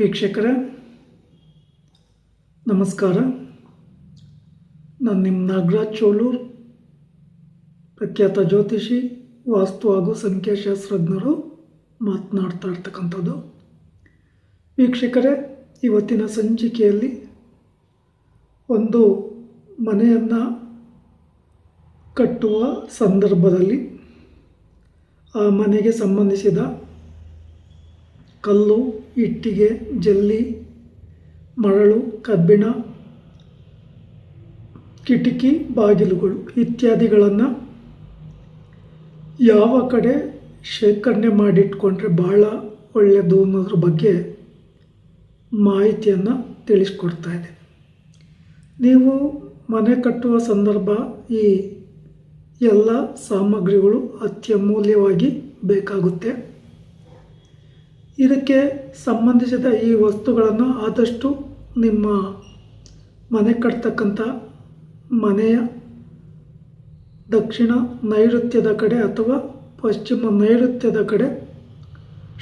ವೀಕ್ಷಕರೇ ನಮಸ್ಕಾರ. ನಾನು ನಿಮ್ಮ ನಾಗರಾಜ್ ಚೋಳೂರ್, ಪ್ರಖ್ಯಾತ ಜ್ಯೋತಿಷಿ, ವಾಸ್ತು ಹಾಗೂ ಸಂಖ್ಯಾಶಾಸ್ತ್ರಜ್ಞರು ಮಾತನಾಡ್ತಾ ಇರ್ತಕ್ಕಂಥದ್ದು. ವೀಕ್ಷಕರೇ, ಇವತ್ತಿನ ಸಂಚಿಕೆಯಲ್ಲಿ ಒಂದು ಮನೆಯನ್ನು ಕಟ್ಟುವ ಸಂದರ್ಭದಲ್ಲಿ ಆ ಮನೆಗೆ ಸಂಬಂಧಿಸಿದ ಕಲ್ಲು, ಇಟ್ಟಿಗೆ, ಜಲ್ಲಿ, ಮರಳು, ಕಬ್ಬಿಣ, ಕಿಟಕಿ, ಬಾಗಿಲುಗಳು ಇತ್ಯಾದಿಗಳನ್ನು ಯಾವ ಕಡೆ ಶೇಖರಣೆ ಮಾಡಿಟ್ಕೊಂಡ್ರೆ ಭಾಳ ಒಳ್ಳೆಯದು ಅನ್ನೋದ್ರ ಬಗ್ಗೆ ಮಾಹಿತಿಯನ್ನು ತಿಳಿಸ್ಕೊಡ್ತಾ ಇದೆ. ನೀವು ಮನೆ ಕಟ್ಟುವ ಸಂದರ್ಭ ಈ ಎಲ್ಲ ಸಾಮಗ್ರಿಗಳು ಅತ್ಯಮೂಲ್ಯವಾಗಿ ಬೇಕಾಗುತ್ತೆ. ಇದಕ್ಕೆ ಸಂಬಂಧಿಸಿದ ಈ ವಸ್ತುಗಳನ್ನು ಆದಷ್ಟು ನಿಮ್ಮ ಮನೆ ಕಟ್ತಕ್ಕಂಥ ಮನೆಯ ದಕ್ಷಿಣ ನೈಋತ್ಯದ ಕಡೆ ಅಥವಾ ಪಶ್ಚಿಮ ನೈಋತ್ಯದ ಕಡೆ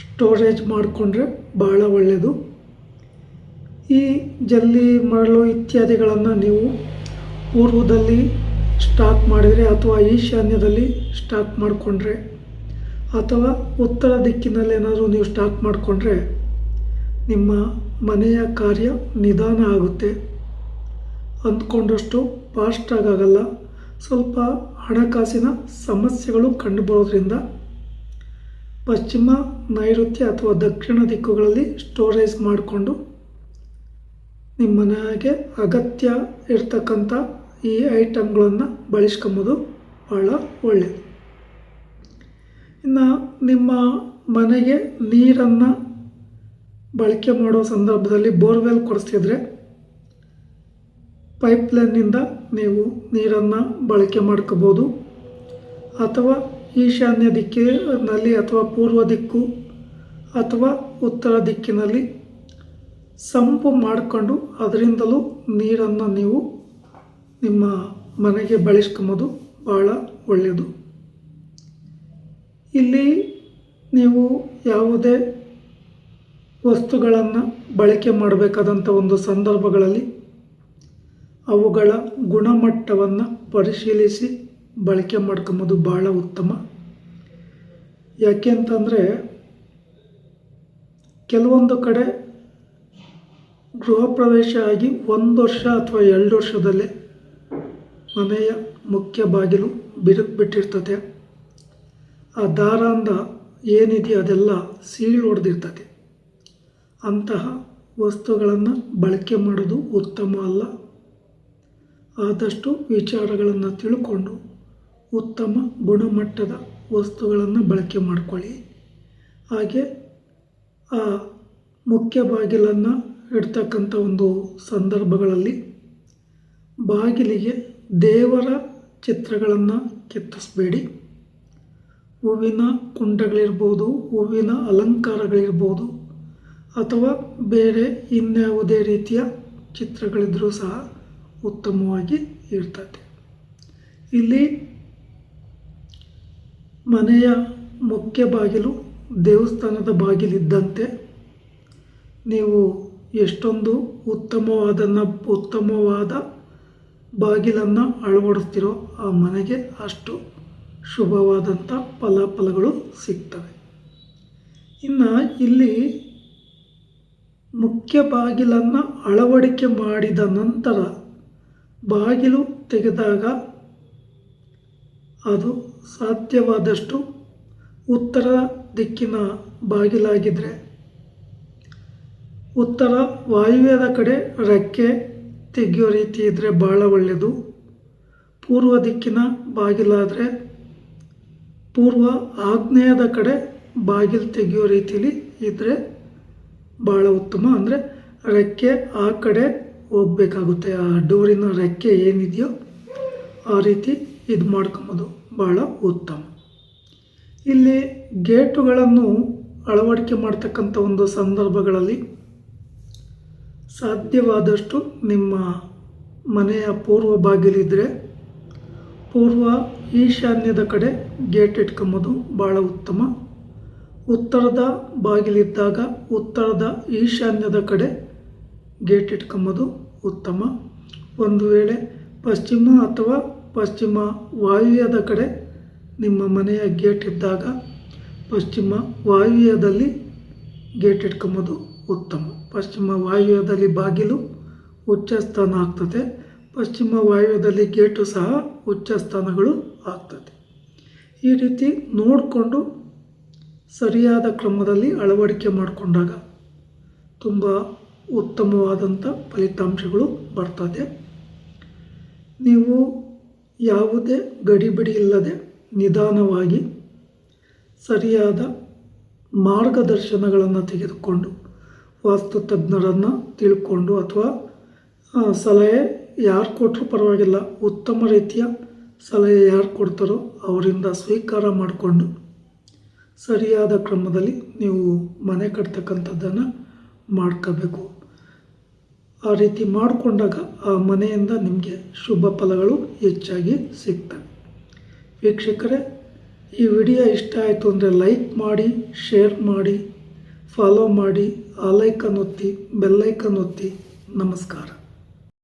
ಸ್ಟೋರೇಜ್ ಮಾಡಿಕೊಂಡ್ರೆ ಭಾಳ ಒಳ್ಳೆಯದು. ಈ ಜಲ್ಲಿ, ಮರಳು ಇತ್ಯಾದಿಗಳನ್ನು ನೀವು ಪೂರ್ವದಲ್ಲಿ ಸ್ಟಾಕ್ ಮಾಡಿದರೆ ಅಥವಾ ಈಶಾನ್ಯದಲ್ಲಿ ಸ್ಟಾಕ್ ಮಾಡಿಕೊಂಡ್ರೆ ಅಥವಾ ಉತ್ತರ ದಿಕ್ಕಿನಲ್ಲಿ ಏನಾದರೂ ನೀವು ಸ್ಟಾಕ್ ಮಾಡಿಕೊಂಡ್ರೆ ನಿಮ್ಮ ಮನೆಯ ಕಾರ್ಯ ನಿಧಾನ ಆಗುತ್ತೆ. ಅಂದ್ಕೊಂಡಷ್ಟು ಫಾಸ್ಟಾಗಿ ಆಗಲ್ಲ. ಸ್ವಲ್ಪ ಹಣಕಾಸಿನ ಸಮಸ್ಯೆಗಳು ಕಂಡುಬರೋದ್ರಿಂದ ಪಶ್ಚಿಮ, ನೈಋತ್ಯ ಅಥವಾ ದಕ್ಷಿಣ ದಿಕ್ಕುಗಳಲ್ಲಿ ಸ್ಟೋರೇಜ್ ಮಾಡಿಕೊಂಡು ನಿಮ್ಮ ಮನೆಗೆ ಅಗತ್ಯ ಇರ್ತಕ್ಕಂಥ ಈ ಐಟಮ್ಗಳನ್ನು ಬಳಸ್ಕೊಂಬೋದು ಭಾಳ ಒಳ್ಳೆಯದು. ಇನ್ನು ನಿಮ್ಮ ಮನೆಗೆ ನೀರನ್ನು ಬಳಕೆ ಮಾಡೋ ಸಂದರ್ಭದಲ್ಲಿ ಬೋರ್ವೆಲ್ ಕೊಡಿಸ್ತಿದ್ರೆ ಪೈಪ್ಲೈನಿಂದ ನೀವು ನೀರನ್ನು ಬಳಕೆ ಮಾಡ್ಕೋಬೋದು. ಅಥವಾ ಈಶಾನ್ಯ ದಿಕ್ಕಿನಲ್ಲಿ ಅಥವಾ ಪೂರ್ವ ದಿಕ್ಕು ಅಥವಾ ಉತ್ತರ ದಿಕ್ಕಿನಲ್ಲಿ ಸಂಪು ಮಾಡಿಕೊಂಡು ಅದರಿಂದಲೂ ನೀರನ್ನು ನೀವು ನಿಮ್ಮ ಮನೆಗೆ ಬಳಸ್ಕೊಂಬೋದು ಭಾಳ ಒಳ್ಳೆಯದು. ಇಲ್ಲಿ ನೀವು ಯಾವುದೇ ವಸ್ತುಗಳನ್ನು ಬಳಕೆ ಮಾಡಬೇಕಾದಂಥ ಒಂದು ಸಂದರ್ಭಗಳಲ್ಲಿ ಅವುಗಳ ಗುಣಮಟ್ಟವನ್ನು ಪರಿಶೀಲಿಸಿ ಬಳಕೆ ಮಾಡ್ಕೊಂಬೋದು ಭಾಳ ಉತ್ತಮ. ಯಾಕೆ ಅಂತಂದರೆ ಕೆಲವೊಂದು ಕಡೆ ಗೃಹ ಪ್ರವೇಶ ಆಗಿ 1 ವರ್ಷ ಅಥವಾ 2 ವರ್ಷದಲ್ಲೇ ಮನೆಯ ಮುಖ್ಯ ಬಾಗಿಲು ಬಿಟ್ಟಿರ್ತದೆ. ಆ ದಾರಾಂಧ ಏನಿದೆ ಅದೆಲ್ಲ ಸೀಳು ಹೊಡೆದಿರ್ತದೆ. ಅಂತಹ ವಸ್ತುಗಳನ್ನು ಬಳಕೆ ಮಾಡೋದು ಉತ್ತಮ ಅಲ್ಲ. ಆದಷ್ಟು ವಿಚಾರಗಳನ್ನು ತಿಳ್ಕೊಂಡು ಉತ್ತಮ ಗುಣಮಟ್ಟದ ವಸ್ತುಗಳನ್ನು ಬಳಕೆ ಮಾಡಿಕೊಳ್ಳಿ. ಹಾಗೆ ಆ ಮುಖ್ಯ ಬಾಗಿಲನ್ನು ಇಡ್ತಕ್ಕಂಥ ಒಂದು ಸಂದರ್ಭಗಳಲ್ಲಿ ಬಾಗಿಲಿಗೆ ದೇವರ ಚಿತ್ರಗಳನ್ನು ಕೆತ್ತಿಸಬೇಡಿ. ಹೂವಿನ ಕುಂಡಗಳಿರ್ಬೋದು, ಹೂವಿನ ಅಲಂಕಾರಗಳಿರ್ಬೋದು ಅಥವಾ ಬೇರೆ ಇನ್ಯಾವುದೇ ರೀತಿಯ ಚಿತ್ರಗಳಿದ್ದರೂ ಸಹ ಉತ್ತಮವಾಗಿ ಇರ್ತದೆ. ಇಲ್ಲಿ ಮನೆಯ ಮುಖ್ಯ ಬಾಗಿಲು ದೇವಸ್ಥಾನದ ಬಾಗಿಲಿದ್ದಂತೆ ನೀವು ಎಷ್ಟೊಂದು ಉತ್ತಮವಾದ ಬಾಗಿಲನ್ನು ಅಳವಡಿಸ್ತಿರೋ ಆ ಮನೆಗೆ ಅಷ್ಟು ಶುಭವಾದಂಥ ಫಲಾಫಲಗಳು ಸಿಗ್ತವೆ. ಇನ್ನು ಇಲ್ಲಿ ಮುಖ್ಯ ಬಾಗಿಲನ್ನು ಅಳವಡಿಕೆ ಮಾಡಿದ ನಂತರ ಬಾಗಿಲು ತೆಗೆದಾಗ ಅದು ಸಾಧ್ಯವಾದಷ್ಟು ಉತ್ತರ ದಿಕ್ಕಿನ ಬಾಗಿಲಾಗಿದ್ದರೆ ಉತ್ತರ ವಾಯುವ್ಯದ ಕಡೆ ರೆಕ್ಕೆ ತೆಗೆಯೋ ರೀತಿ ಇದ್ದರೆ ಭಾಳ ಒಳ್ಳೆಯದು. ಪೂರ್ವ ದಿಕ್ಕಿನ ಬಾಗಿಲಾದರೆ ಪೂರ್ವ ಆಗ್ನೇಯದ ಕಡೆ ಬಾಗಿಲು ತೆಗೆಯೋ ರೀತಿಲಿ ಇದ್ದರೆ ಭಾಳ ಉತ್ತಮ. ಅಂದರೆ ರೆಕ್ಕೆ ಆ ಕಡೆ ಹೋಗಬೇಕಾಗುತ್ತೆ. ಆ ಡೋರಿನ ರೆಕ್ಕೆ ಏನಿದೆಯೋ ಆ ರೀತಿ ಇದು ಮಾಡ್ಕೊಂಬೋದು ಭಾಳ ಉತ್ತಮ. ಇಲ್ಲಿ ಗೇಟುಗಳನ್ನು ಅಳವಡಿಕೆ ಮಾಡ್ತಕ್ಕಂಥ ಒಂದು ಸಂದರ್ಭಗಳಲ್ಲಿ ಸಾಧ್ಯವಾದಷ್ಟು ನಿಮ್ಮ ಮನೆಯ ಪೂರ್ವ ಬಾಗಿಲಿದ್ದರೆ ಪೂರ್ವ ಈಶಾನ್ಯದ ಕಡೆ ಗೇಟ್ ಇಟ್ಕೊಂಬೋದು ಭಾಳ ಉತ್ತಮ. ಉತ್ತರದ ಬಾಗಿಲಿದ್ದಾಗ ಉತ್ತರದ ಈಶಾನ್ಯದ ಕಡೆ ಗೇಟ್ ಇಟ್ಕೊಂಬೋದು ಉತ್ತಮ. ಒಂದು ವೇಳೆ ಪಶ್ಚಿಮ ಅಥವಾ ಪಶ್ಚಿಮ ವಾಯುವ್ಯದ ಕಡೆ ನಿಮ್ಮ ಮನೆಯ ಗೇಟ್ ಇದ್ದಾಗ ಪಶ್ಚಿಮ ವಾಯುವ್ಯದಲ್ಲಿ ಗೇಟ್ ಇಟ್ಕೊಂಬೋದು ಉತ್ತಮ. ಪಶ್ಚಿಮ ವಾಯುವ್ಯದಲ್ಲಿ ಬಾಗಿಲು ಉಚ್ಚ ಸ್ಥಾನ ಆಗ್ತದೆ, ಪಶ್ಚಿಮ ವಾಯುವ್ಯದಲ್ಲಿ ಗೇಟು ಸಹ ಉಚ್ಚ ಸ್ಥಾನಗಳು ಆಗ್ತದೆ. ಈ ರೀತಿ ನೋಡಿಕೊಂಡು ಸರಿಯಾದ ಕ್ರಮದಲ್ಲಿ ಅಳವಡಿಕೆ ಮಾಡಿಕೊಂಡಾಗ ತುಂಬ ಉತ್ತಮವಾದಂಥ ಫಲಿತಾಂಶಗಳು ಬರ್ತದೆ. ನೀವು ಯಾವುದೇ ಗಡಿಬಿಡಿ ಇಲ್ಲದೆ ನಿಧಾನವಾಗಿ ಸರಿಯಾದ ಮಾರ್ಗದರ್ಶನಗಳನ್ನು ತೆಗೆದುಕೊಂಡು ವಾಸ್ತುತಜ್ಞರನ್ನು ತಿಳ್ಕೊಂಡು ಅಥವಾ ಸಲಹೆ ಯಾರು ಕೊಟ್ಟರೂ ಪರವಾಗಿಲ್ಲ, ಉತ್ತಮ ರೀತಿಯ ಸಲಹೆ ಯಾರು ಕೊಡ್ತಾರೋ ಅವರಿಂದ ಸ್ವೀಕಾರ ಮಾಡಿಕೊಂಡು ಸರಿಯಾದ ಕ್ರಮದಲ್ಲಿ ನೀವು ಮನೆ ಕಟ್ತಕ್ಕಂಥದ್ದನ್ನು ಮಾಡ್ಕೋಬೇಕು. ಆ ರೀತಿ ಮಾಡಿಕೊಂಡಾಗ ಆ ಮನೆಯಿಂದ ನಿಮಗೆ ಶುಭ ಫಲಗಳು ಹೆಚ್ಚಾಗಿ ಸಿಗ್ತವೆ. ವೀಕ್ಷಕರೇ, ಈ ವಿಡಿಯೋ ಇಷ್ಟ ಆಯಿತು ಅಂದರೆ ಲೈಕ್ ಮಾಡಿ, ಶೇರ್ ಮಾಡಿ, ಫಾಲೋ ಮಾಡಿ, ಆ ಲೈಕನ್ ಒತ್ತಿ, ಬೆಲ್ಲೈಕನ್ ಒತ್ತಿ. ನಮಸ್ಕಾರ.